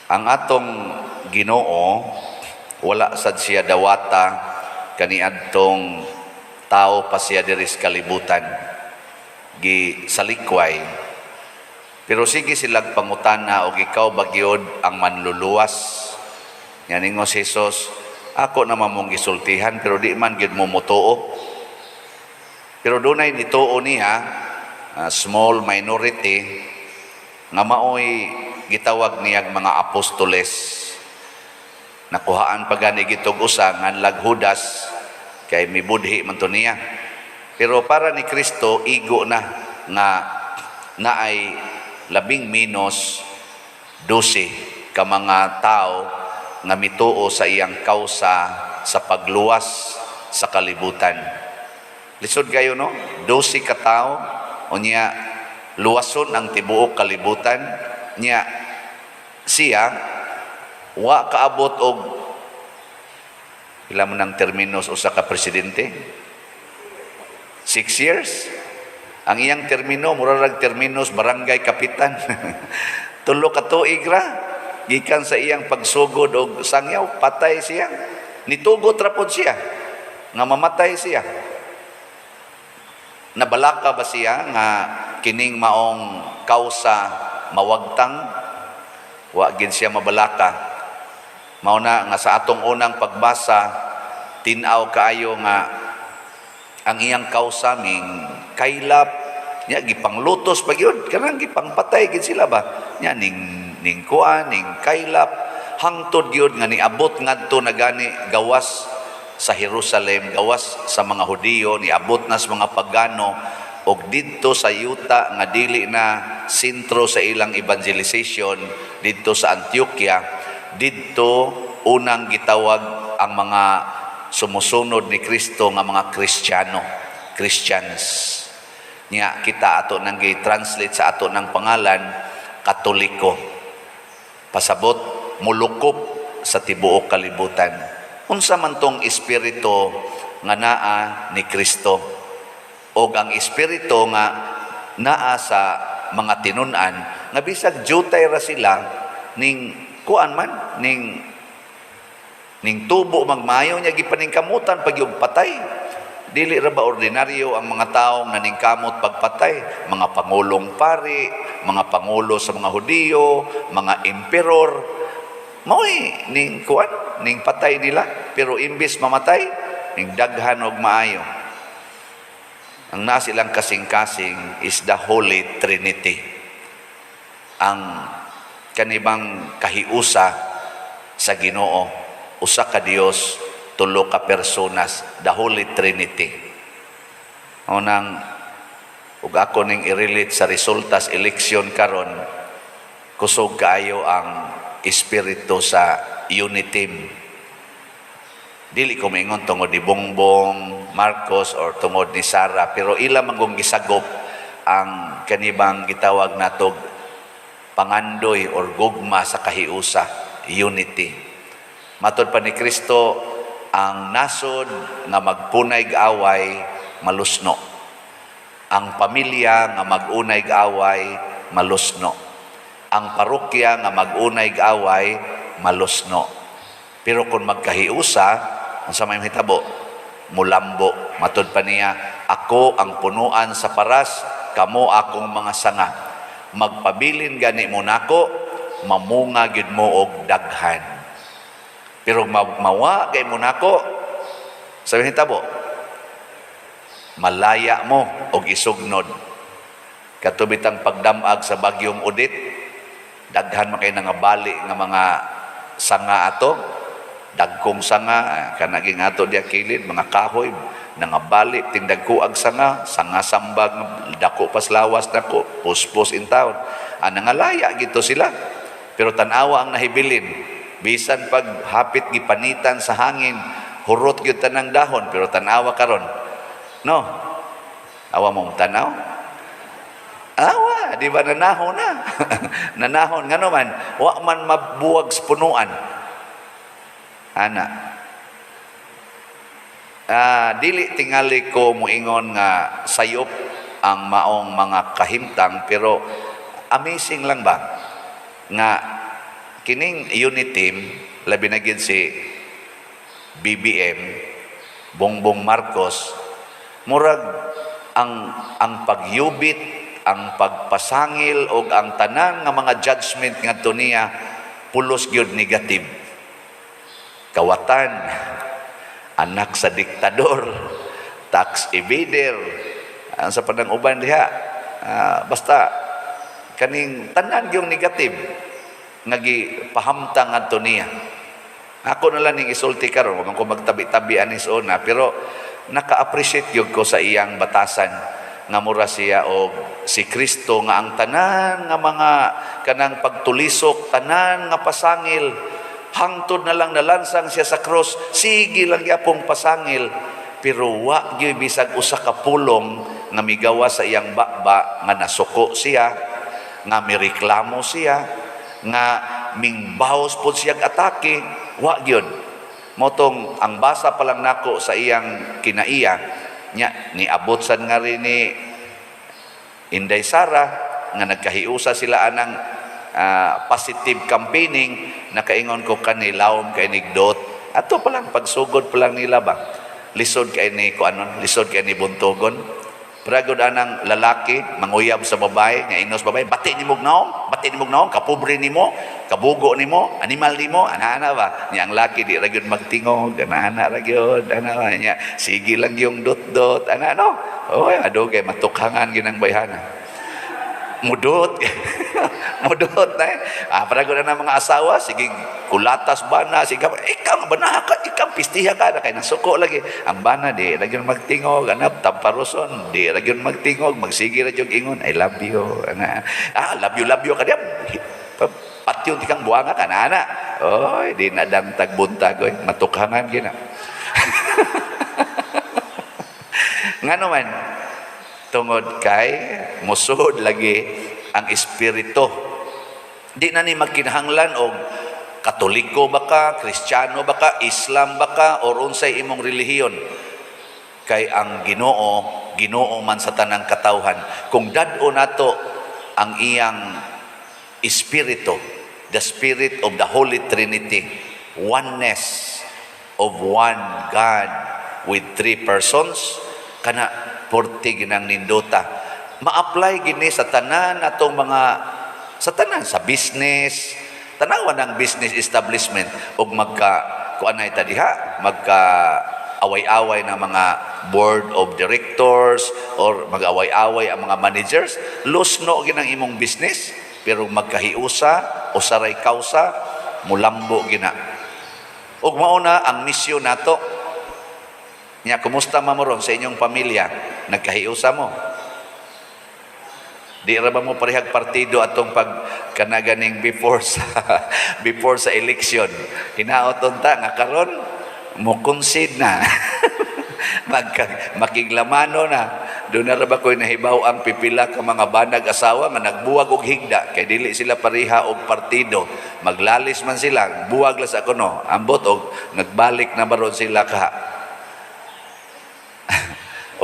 Ang atong Ginoo wala sad siya dawata kaniadtong tao pa siya diri sa kalibutan gi salikway. Pero sige silang pangutana og ikaw bagyod ang manluluwas. Yan ingos Jesus, ako naman mong gisultihan pero di man gyud mo motuo. Pero dunay nituo niya, small minority nga maoy gitawag niyag mga apostoles. Nakuhaan pa gani gitog usa nganlag Judas kay mibudhi man to niya. Pero para ni Kristo igo na nga naay 12 ka mga tao nga mituo sa iyang kausa sa pagluwas sa kalibutan. Lisod kayo no? 12 ka tao unya luwason ang tibuok kalibutan nya siya wa kaabot og pila man ang terminos usa ka presidente 6 years. Ang iyang termino murag terminos barangay kapitan. 3 ka tuig ra gikan sa iyang pagsugod og sangyaw patay siya. Nitugot ra pod siya nga mamatay siya. Nabalaka ba siya nga kining maong kausa mawagtang? Wa gid siya mabalaka. Mao na nga sa atong unang pagbasa tin-aw kaayo nga ang iyang kausa ming kaylap nya gipanglutos pa gyud kanang gipangpatay gid sila ba nya ning kuan ning kaylap hangtod gyud nga niabot ngadto na gani gawas sa Jerusalem, gawas sa mga Hudiyo, niabot na sa mga pagano og didto sa yuta nga dili na sentro sa ilang evangelization didto sa Antioquia, didto unang gitawag ang mga sumusunod ni Kristo nga mga Christians. Nya kita ato nang gi-translate sa ato ng pangalan Katoliko. Pasabot mulukop sa tibuok kalibutan. Unsa man tong espiritu nga naa ni Kristo o ang espiritu nga naa sa mga tinun-an nga bisag jutay ra sila ning kuan man ning tubo magmayo niya gipaningkamutan pag yung patay. Dili ra ba ordinaryo ang mga taong naningkamot pagpatay, mga pangulong pari, mga pangulo sa mga Hudiyo, mga emperor. Mao'y ning kuan, ning patay nila, pero imbis mamatay, ning daghan og maayo. Ang nasilang kasing-kasing is the Holy Trinity. Ang kanibang kahiusa sa Ginoo, usa ka Dios, 3 ka personas, the Holy Trinity. Unang ug ako ning i-relate sa resulta sa election karon, kusog kaayo ang espiritu sa unity. Dili ko maingon tungod ni Bongbong Marcos or tungod ni Sara, pero ila magong gisagop ang kanibang gitawag natog pangandoy or gugma sa kahiusa, unity. Matod pa ni Kristo, ang nasod nga magpunay away malusno. Ang pamilya nga magunay away malusno. Ang parokya nga magunay away malusno. Pero kung magkahiusa, ang sa may hitabo, mulambo. Matod pa niya, ako ang punuan sa paras, kamo akong mga sanga. Magpabilin gani mo nako, mamunga gyud mo og daghan. Pero mawa kay mo nako, sabi hitabo, malaya mo og isugnod. Katubitang pagdamag sa bagyong Udit, daghan man kay nangabali nga mga sanga ato, dagkong sanga, kanaging ato diya kilid, mga kahoy, nangabali, tingdagkuag sanga sambag, dako pas lawas dako, puspos in town. Nangalaya gito sila. Pero tanawa ang nahibilin. Bisan pag hapit gipanitan sa hangin, hurot gyud tanang dahon, pero tanawa karon. No? Awa mo tanaw? Awa, di ba nanahon na? Nanahon ngano man, wa man mabuwag sa punuan. Ana. Dili tingali ko muingon nga sayop ang maong mga kahimtang, pero amazing lang ba nga Kining unit team, labi na gid si BBM, Bongbong Marcos, murag ang pagyubit, ang pagpasangil o ang tanan nga mga judgment ngadto niya pulos gyud negative. Kawatan, anak sa diktador, tax evader, ang sa panang uban diha, basta kaning tanan yung negative nga gipahamtang ngadto niya. Ako na lang ning isulti karon, wa man ko magtabi-tabi anis una, pero naka-appreciate gyud ko sa iyang batasan nga mura siya og si Kristo nga ang tanan nga mga kanang pagtulisok, tanan nga pasangil, hangtod na lang nalansang siya sa cross, sige lang yapong pasangil, pero wa gyud bisag usa ka pulong nga migawa sa iyang bakba nga nasuko siya, nga mireklamo siya, nga mingbahos pod siyang atake, wa gyud. Motong ang basa pa lang nako sa iyang kinaiya nya niabot sad nga rin ni Inday Sara nga nagkahiusa sila anang positive campaigning, nakaingon ko kanilawom kay nigdot ato pa lang pagsugod pa lang nila ba lisod kay ni kuanon, lisod kay ni buntogon. Pragod anang lalaki manguyab sa babae nga ingnos babae, bati ni mugnaom, bati ni mugnaom, kapobre nimo, kabugo nimo, animal nimo, ana ba nya ang laki di ra gyud magtingog, ana ra gyud, ana ba nya sige lang yung dot-dot, ana no. Oy adugay matukhangan ginang bayhana. Mudot mudot na pragod na mga asawa sige kulatas bana sige ikaw bana ka ikaw pistiha ka na kay nasuko lagi ang bana di ra gyud magtingog anap tamparuson di ra gyud magtingog magsige ra gyud ingon I love you ana love you ka diya patyon ti kang buanga ka na ana oy di nadang tagbuntag oy matukhangan gina ngano man tungod kay musud lagi ang espiritu. Di na ni magkinahanglan og Katoliko baka, Kristiyano baka, Islam baka, or unsay imong relihiyon. Kay ang Ginoo man sa tanang katawhan. Kung dad-o nato ang iyang espiritu, the spirit of the Holy Trinity, oneness of one God with three persons, kana porti ginang nindota. Ma-apply gini sa tanan atong mga sa tanan sa business, tanawan ng business establishment ug kuanay ta diha, magka away-away na mga board of directors or mag-away-away ang mga managers, lusno ginang imong business pero magkahiusa o saray kausa mulambo gina. Ug mao na ang misyon nato. Nya kumusta mamoron sa inyong pamilya? Nagkahiusa mo? Di ra ba mo parehag partido atong pag kanaganing before sa election? Hinaot unta nga karon mo concede na. Makiglamano na. Doon na ra ba ko'y nahibaw ang pipila ka mga banag asawa nga nagbuwag og higda kay dili sila pareha og partido. Maglalis man sila, buwag la sa kuno. Ambot og nagbalik na baron sila ka.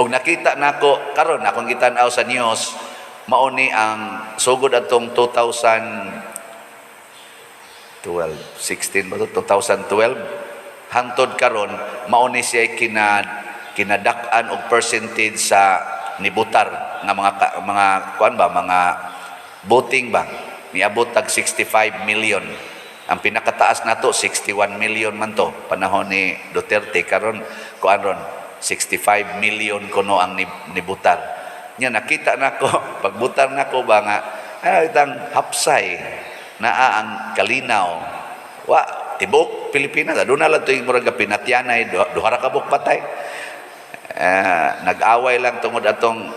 Og nakita nako karon akong gitan-aw sa news mao ni ang sugod atong 2016 ba to 2012 hangtod karon mao ni siya kinadak-an og percentage sa nibutar nga mga kuan ba mga voting ba niabot tag 65 million. Ang pinakataas nato 61 million man to panahon ni Duterte, karon kuan ron 65 million kuno ang nibutar. Nya nakita nako pagbutar nako ba nga itang hapsay naa ang kalinaw. Wa tibok Pilipinas aduna lang to murag pinatyanay duha ra ka buk patay. Nag-away lang tungod atong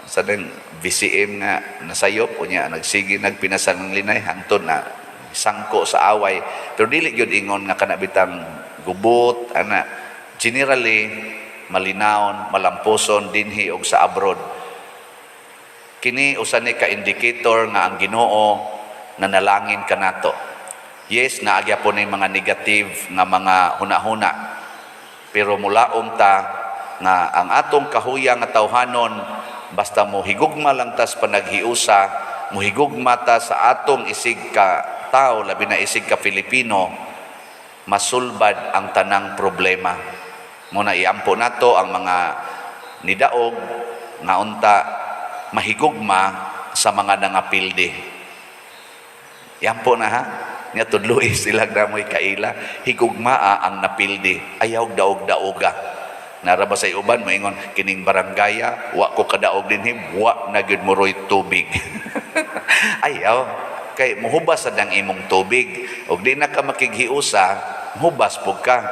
sa den VCM nga nasayop unya nagsige nagpinasan ng linay hangtod na sangko sa away pero dili gyud ingon nga kana bitang gubot ana generally malinawon, malampuson dinhi og sa abroad. Kini usa ni ka indicator nga ang Ginoo nanalangin kanato. Yes, naagya po ni mga negative nga mga hunahuna. Pero mulaom ta nga ang atong kahuyang nga tawhanon basta mo higugma lang tas panaghiusa, mo higugma ta sa atong isig ka tao, labi na isig ka Pilipino, masulbad ang tanang problema. Muna iampo nato ang mga nidaog nga unta mahigugma sa mga nangapildi. Iampo na ha, niya tudluis sila damoy kaila, higugmaa ang napildi, ayaw daog-daoga. Naraba sa uban, maingon, kining barangaya, wa ko kadaog din wa na gyud mo roy tubig. Ayaw, kay muhubas sa dang imong tubig, og di na ka makighiusa, muhubas po ka.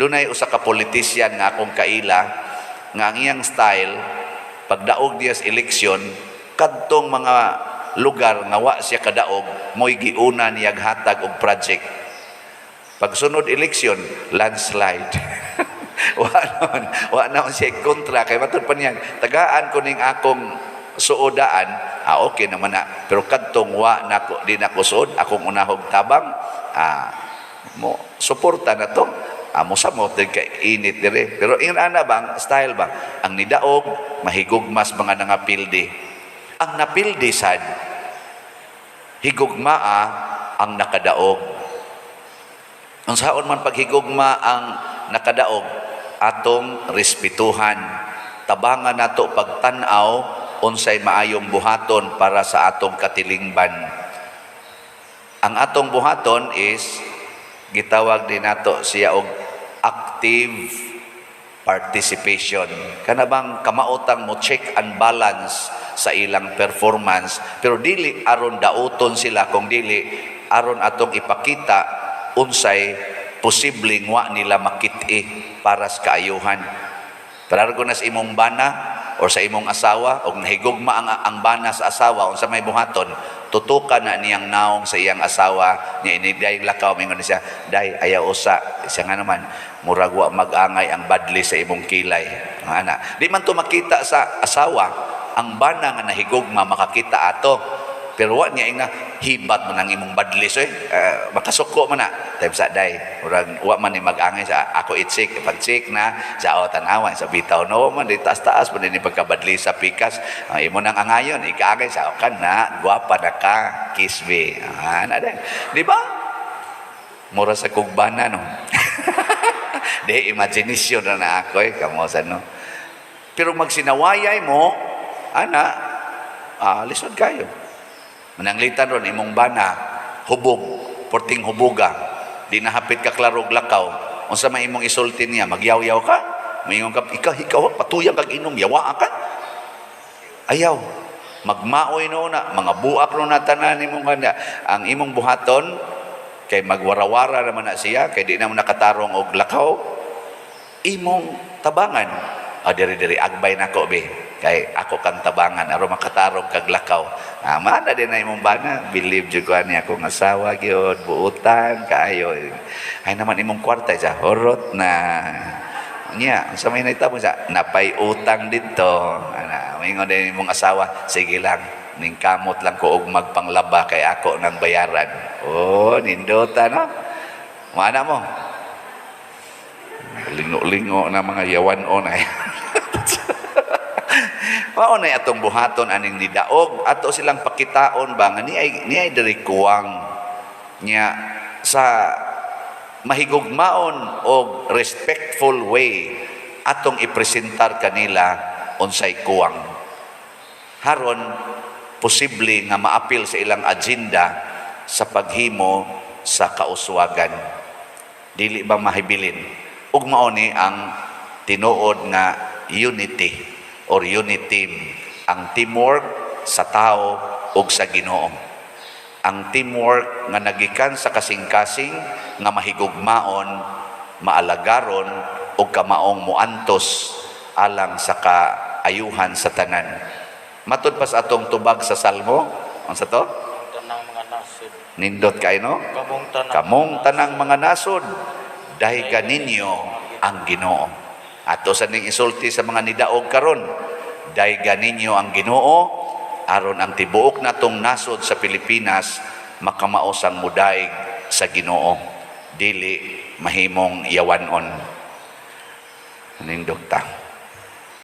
Dunay usa ka politisyan nga akong kaila, nga ang iyang style, pagdaog diya sa eleksyon, kadtong mga lugar nga wa siya kadaog, mo'y giuna niyag hatag og project. Pagsunod eleksyon, landslide. wa naman siya kontra, kay matod pa niyan, tagaan ko ning akong suodaan, okay naman na. Pero kadtong wa nako, di nako suod, akong unahog tabang, mo suporta na to. Mo sa mo kay init dire. Pero ana bang style ba? Ang nidaog mahigugmas mga nangapildi. Ang napildi sad higugmaa ang nakadaog. Unsaon man paghigugma ang nakadaog, atong respetuhan. Tabangan nato pagtan-aw unsay maayong buhaton para sa atong katilingban. Ang atong buhaton is gitawag din nato siya og active participation. Kana bang kamautang mo check and balance sa ilang performance, pero dili aron dauton sila, kung dili aron atong ipakita unsay posibleng wa nila makit-i para sa kaayuhan. Pero kung sa imong bana o sa imong asawa, og nahigugma ang bana sa asawa unsa may buhaton, tutukan na niyang naong sa iyang asawa, niya iniday lakaw, mingon siya, day, ayaw usa. Siya nga naman, murag wa mag-angay ang badli sa imong kilay. Ana, di man to makita sa asawa, ang bana nga nahigugma makakita ato. Pero wa niya ina hibat man ang imong badli, so makasuko man na. Time sa day, murag wa man ni mag-angay sa ako itsik, pag-check na sa tanawan sa bitaw no man di taas-taas man ni pagkabadli sa pikas. Imo nang angayon, ikaagay sa kan na, gwapa na ka, kisbe. Ana day. Di ba? Mura sa kugbana no. Di imagination na ako kamo sa no. Pero magsinawayay mo, ana, lisod kayo. Mananglitan ron imong bana, hubog, porting hubuga, di nahapit ka klarog lakaw, unsa may imong isulti niya, magyaw-yaw ka, mayingon ka, ikaw, patuyang kag inom, yawa ka. Ayaw, magmaoy no na, mga buak no na tanan imong kanda. Ang imong buhaton, kay magwarawara naman na siya, kay di naman nakatarong og lakaw, imong tabangan. Diri-diri, agbay na ko, be. Kay ako kang tabangan, aron makatarong kag lakaw. Mana din na imong bana, believe jud ko ani akong asawa gyud, buutan kaayo. Ay naman imong kwarta siya, horot na. Nya, sa may naitabo siya, napay utang dito. Ana, mingon din imong asawa, sige lang, ning kamot lang ko og magpanglaba kay ako nang bayaran. Oh, nindota no. Mana mo? Lingo-lingo na mga yawan-on ay. Mao na atong buhaton aning nidaog, ato silang pakitaon ba nga niay diri kuwang nya sa mahigugmaon og respectful way atong ipresentar kanila unsay kuwang. Haron posible nga maapil sa ilang agenda sa paghimo sa kauswagan. Dili ba mahibilin? Ug mao ni ang tinuod nga unity or unit team, ang teamwork sa tao ug sa Ginoo. Ang teamwork nga nagikan sa kasing-kasing nga mahigugmaon, maalagaron ug kamaong muantos alang sa kaayuhan sa tanan. Matud pa sa atong tubag sa Salmo, unsa to? Tanang mga nasod. Nindot kay no? Kamong tanang mga nasod, dahigan ninyo ang Ginoo. Ato sa ning isulti sa mga nidaog karon, daygan ninyo ang Ginoo aron ang tibuok natong nasod sa Pilipinas makamaosang mudaig sa Ginoo, dili mahimong yawanon. Nindot ta.